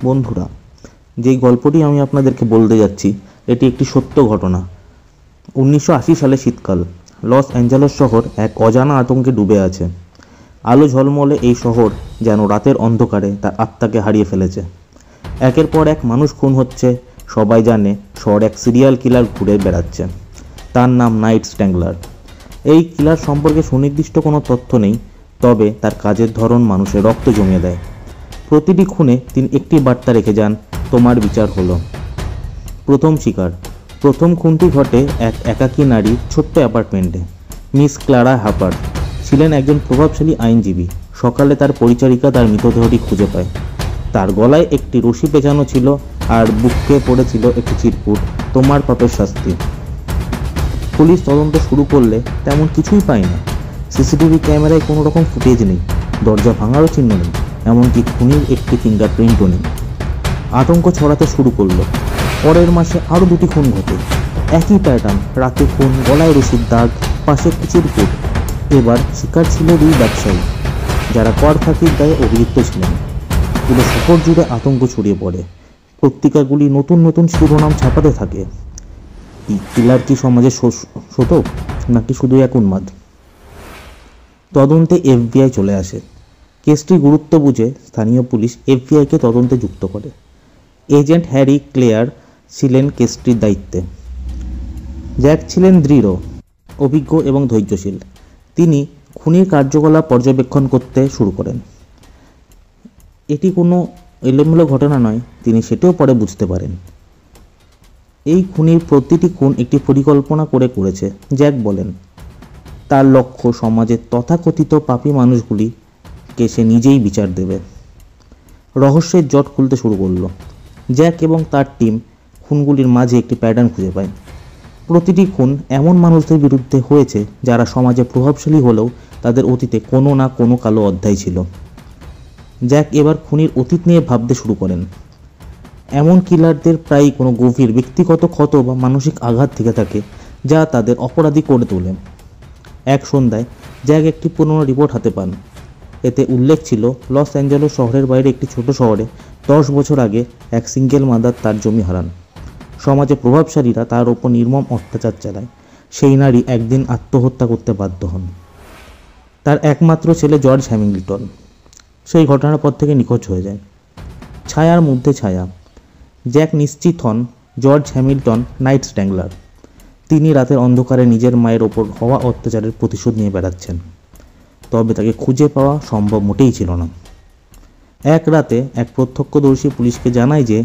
বন্ধুরা, যেই গল্পটি আমি আপনাদেরকে বলতে যাচ্ছি এটি একটি সত্য ঘটনা। 1980 সালে শীতকাল, লস অ্যাঞ্জেলেস শহর এক অজানা আতঙ্কে ডুবে আছে। আলো ঝলমলে এই শহর যেন রাতের অন্ধকারে তার আত্মাকে হারিয়ে ফেলেছে। একের পর এক মানুষ খুন হচ্ছে। সবাই জানে শহর এক সিরিয়াল কিলার ঘুরে বেড়াচ্ছে। তার নাম নাইট স্ট্যাংলার। এই কিলার সম্পর্কে সুনির্দিষ্ট কোনো তথ্য নেই, তবে তার কাজের ধরন মানুষের রক্ত জমিয়ে দেয়। প্রতিটি খুনে তিনি একটি বার্তা রেখে যান, তোমার বিচার হলো। প্রথম শিকার। প্রথম খুনটি ঘটে এক একাকী নারীর ছোট্ট অ্যাপার্টমেন্টে। মিস ক্লারা হ্যাপার ছিলেন একজন প্রভাবশালী আইনজীবী। সকালে তার পরিচারিকা তার মৃতদেহটি খুঁজে পায়। তার গলায় একটি রশি পেঁচানো ছিল আর বুকে পড়েছিল একটি চিরকুট, তোমার পাপের শাস্তি। পুলিশ তদন্ত শুরু করলে তেমন কিছুই পায় না। সিসিটিভি ক্যামেরায় কোনো রকম ফুটেজ নেই, দরজা ভাঙারও চিহ্ন নেই, এমনকি খুনির একটি ফিঙ্গারপ্রিন্টও নেই। আতঙ্ক ছড়াতে শুরু করলো। পরের মাসে আরও দুটি খুন ঘটে। একই প্যাটার্ন, রাতে খুন, গলায় রশির দাগ, পাশে একটি চিরকুট। এবার শিকার ছিল দুই ব্যবসায়ী, যারা কর ফাঁকির দায়ে অভিযুক্ত ছিলেন। পুরো শহর জুড়ে আতঙ্ক ছড়িয়ে পড়ে। পত্রিকাগুলি নতুন নতুন শিরোনাম ছাপাতে থাকে। কিলার কি সমাজে শোধক নাকি শুধু এক উন্মাদ? তদন্তে এফবিআই চলে আসে। কেসটির গুরুত্ব বুঝে স্থানীয় পুলিশ এফবিআইকে তদন্তে যুক্ত করে। এজেন্ট হ্যারি ক্লেয়ার ছিলেন কেসটির দায়িত্বে। জ্যাক ছিলেন দৃঢ়, অভিজ্ঞ এবং ধৈর্যশীল। তিনি খুনির কার্যকলাপ পর্যবেক্ষণ করতে শুরু করেন। এটি কোনো এলোমেলো ঘটনা নয়, তিনি সেটাও পরে বুঝতে পারেন। এই খুনির প্রতিটি খুন একটি পরিকল্পনা করে করেছে। জ্যাক বলেন, তার লক্ষ্য সমাজের তথাকথিত পাপী মানুষগুলিকে সে নিজেই বিচার দেবে। রহস্যের জট খুলতে শুরু করলো। জ্যাক এবং তার টিম খুনগুলির মাঝে একটি প্যাটার্ন খুঁজে পায়। প্রতিটি খুন এমন মানুষদের বিরুদ্ধে হয়েছে যারা সমাজে প্রভাবশালী হলেও তাদের অতীতে কোনো না কোনো কালো অধ্যায় ছিল। জ্যাক এবার খুনির অতীত নিয়ে ভাবতে শুরু করেন। এমন কিলারদের প্রায়ই কোনো গভীর ব্যক্তিগত ক্ষত বা মানসিক আঘাত থেকে থাকে, যা তাদের অপরাধী করে তোলে। এক সন্ধ্যায় জ্যাক একটি পুরনো রিপোর্ট হাতে পান। এতে উল্লেখ ছিল লস অ্যাঞ্জেলেস শহরের বাইরে একটি ছোট শহরে 10 বছর আগে এক সিঙ্গেল মাদার তার জমি হারান। সমাজে প্রভাবশালীরা তার ওপর নির্মম অত্যাচার চালায়। সেই নারী একদিন আত্মহত্যা করতে বাধ্য হন। তার একমাত্র ছেলে জর্জ হ্যামিল্টন সেই ঘটনার পর থেকে নিখোঁজ হয়ে যায়। ছায়ার মধ্যে ছায়া। জ্যাক নিশ্চিত হন জর্জ হ্যামিল্টন নাইট স্ট্যাংলার। তিনি রাতের অন্ধকারে নিজের মায়ের ওপর হওয়া অত্যাচারের প্রতিশোধ নিয়ে বেড়াচ্ছেন। তবে তাকে খুঁজে পাওয়া সম্ভব মোটেই ছিল না। এক রাতে এক প্রত্যক্ষদর্শী পুলিশকে জানায় যে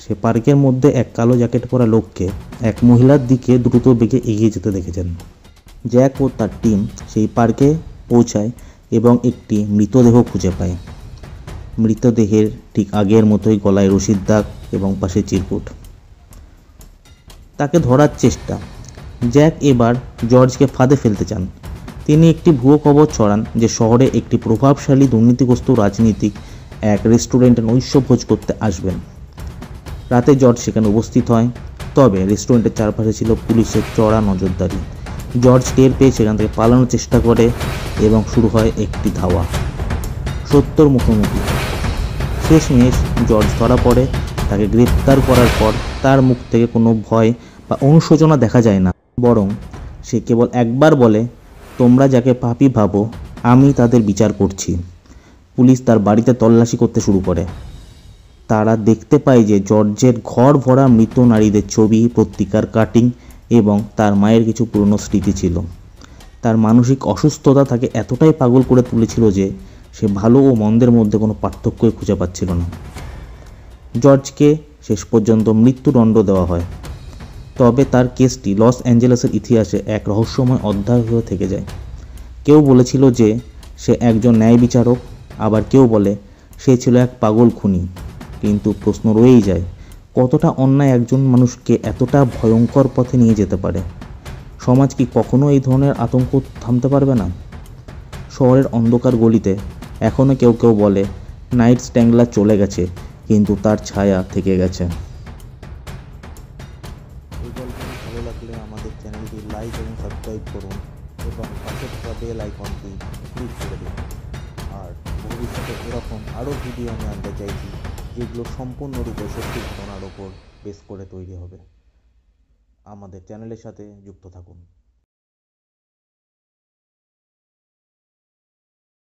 সে পার্কের মধ্যে এক কালো জ্যাকেট পরা লোককে এক মহিলার দিকে দ্রুত বেগে এগিয়ে যেতে দেখেছেন। জ্যাক ও তার টিম সেই পার্কে পৌঁছায় এবং একটি মৃতদেহ খুঁজে পায়। মৃতদেহের ঠিক আগের মতোই গলায় রশির দাগ এবং পাশে চিরকুট। তাকে ধরার চেষ্টা। জ্যাক এবার জর্জকে ফাঁদে ফেলতে চান। তিনি একটি ভুয়ো খবর ছড়ান যে শহরে একটি প্রভাবশালী দুর্নীতিগ্রস্ত রাজনীতিক এক রেস্টুরেন্টে নৈশভোজ করতে আসবেন। রাতে জর্জ সেখানে উপস্থিত হয়, তবে রেস্টুরেন্টের চারপাশে ছিল পুলিশের চড়া নজরদারি। জর্জ টের পেয়ে সেখান থেকে পালানোর চেষ্টা করে এবং শুরু হয় একটি ধাওয়া। সত্যর মুখোমুখি। শেষমেশ জর্জ ধরা পড়ে। তাকে গ্রেপ্তার করার পর তার মুখ থেকে কোনো ভয় বা অনুশোচনা দেখা যায় না, বরং সে কেবল একবার বলে, তোমরা যাকে পাপী ভাবো আমি তাদের বিচার করছি। পুলিশ তার বাড়িতে তল্লাশি করতে শুরু করে। তারা দেখতে পায় যে জর্জের ঘর ভরা মৃত নারীদের ছবি, পত্রিকার কাটিং এবং তার মায়ের কিছু পুরনো স্মৃতি ছিল। তার মানসিক অসুস্থতা তাকে এতটাই পাগল করে তুলেছিল যে সে ভালো ও মন্দের মধ্যে কোনো পার্থক্যই খুঁজে পাচ্ছিল না। জর্জকে শেষ পর্যন্ত মৃত্যুদণ্ড দেওয়া হয়। তবে তার কেসটি লস অ্যাঞ্জেলেসের ইতিহাসে এক রহস্যময় অধ্যায় হয়ে থেকে যায়। কেউ বলেছিল যে সে একজন ন্যায় বিচারক, আবার কেউ বলে সে ছিল এক পাগল খুনি। কিন্তু প্রশ্ন রয়েই যায়, কতটা অন্যায় একজন মানুষকে এতটা ভয়ঙ্কর পথে নিয়ে যেতে পারে? সমাজ কি কখনো এই ধরনের আতঙ্ক থামতে পারবে না? শহরের অন্ধকার গলিতে এখনও কেউ কেউ বলে নাইট স্ট্যাংলার চলে গেছে, কিন্তু তার ছায়া থেকে গেছে। এই গল্পটি ভালো লাগলে আমাদের চ্যানেলটি লাইক এবং সাবস্ক্রাইব করুন এবং পাশে থাকা বেল আইকনটি ক্লিক করে দিন। আর ভবিষ্যতে এরকম আরও ভিডিও আমি আনতে চাইছি। যেগুলো সম্পূর্ণরূপে সত্যি ঘটনার ওপর বেস করে তৈরি হবে। আমাদের চ্যানেলের সাথে যুক্ত থাকুন।